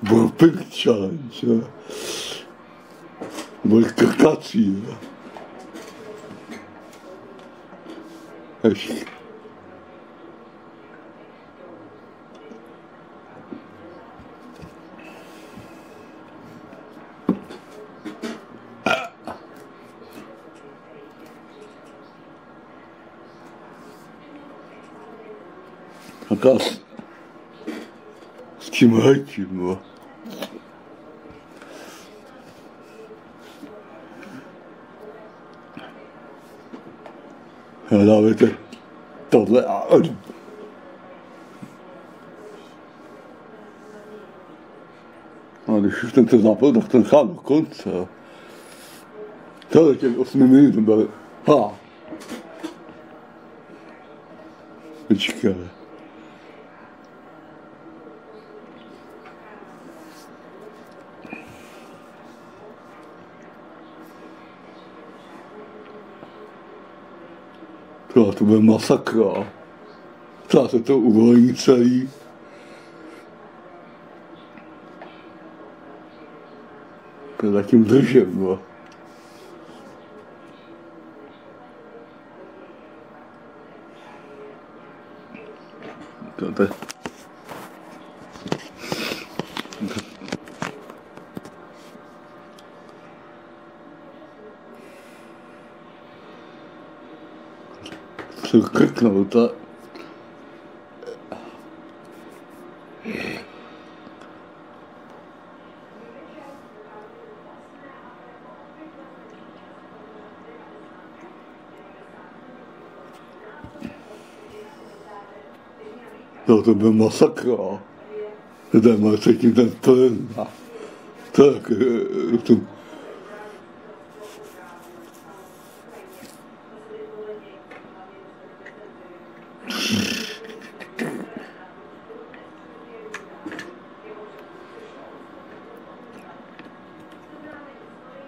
Burping challenge. Multiplikací. Ještě. Taká s tím hejtím. Dávajte tohle a když už ten to zapal, tak ten chám do konce. Tohle těch 8 minut byl. Počkej. To bude masakra. Třeba se to uvolní celý. To zatím držím, no. To je... Krknout, to... No, to byl masakra. Tady má cítím ten plyn. Tak, to...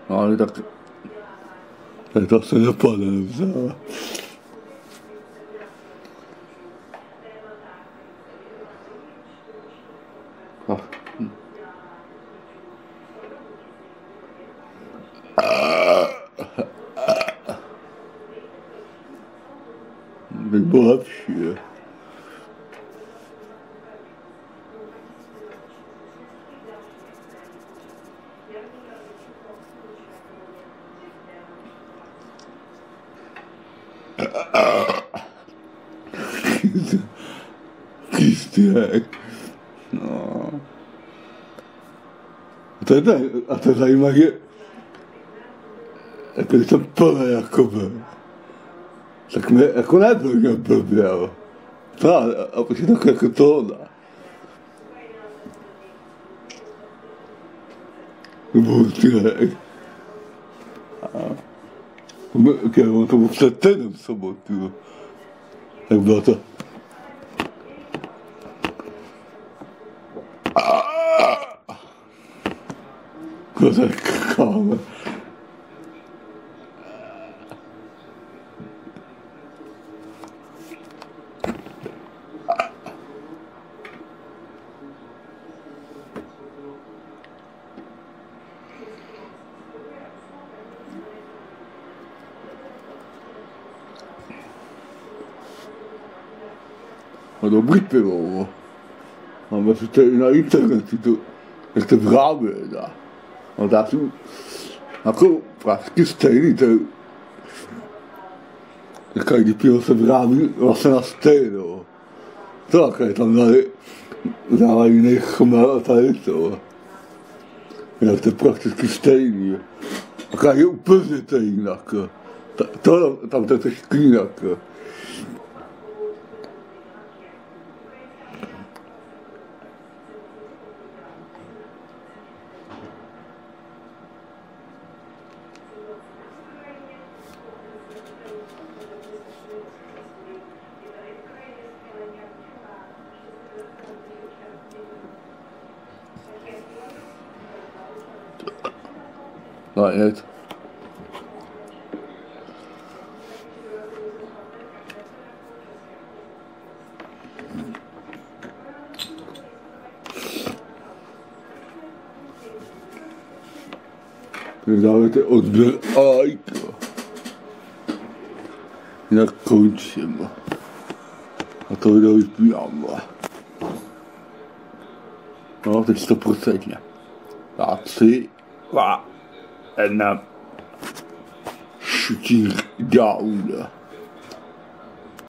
Ale tak... To se nepadne, nevzala. By bylo lepší, je. Kýstěk. No. A to je zajímavé, jako když jsem plný jakoby. Tak mi jako nebyl blbě, jo. A pak je tak jako tohle. Burping. On to byl před týdnem v sobotu. Tak bylo to. Tak káme. A dobrý pivo. Máme si tady na internetu, jak to právě dá. A dá si jako prakticky stejný, to je... Každý pivo se vyrábí vlastně na stejno. To také tam dávají jiný chmel a tady to. Jak to je prakticky stejný. A každý úplně to jinak. Tam to je trošku jinak. No, jeď. Nedávajte odběr a like. Jinak končím. A to video vypínám. No, teď 100%. A 3, 2, 1. Shooting down.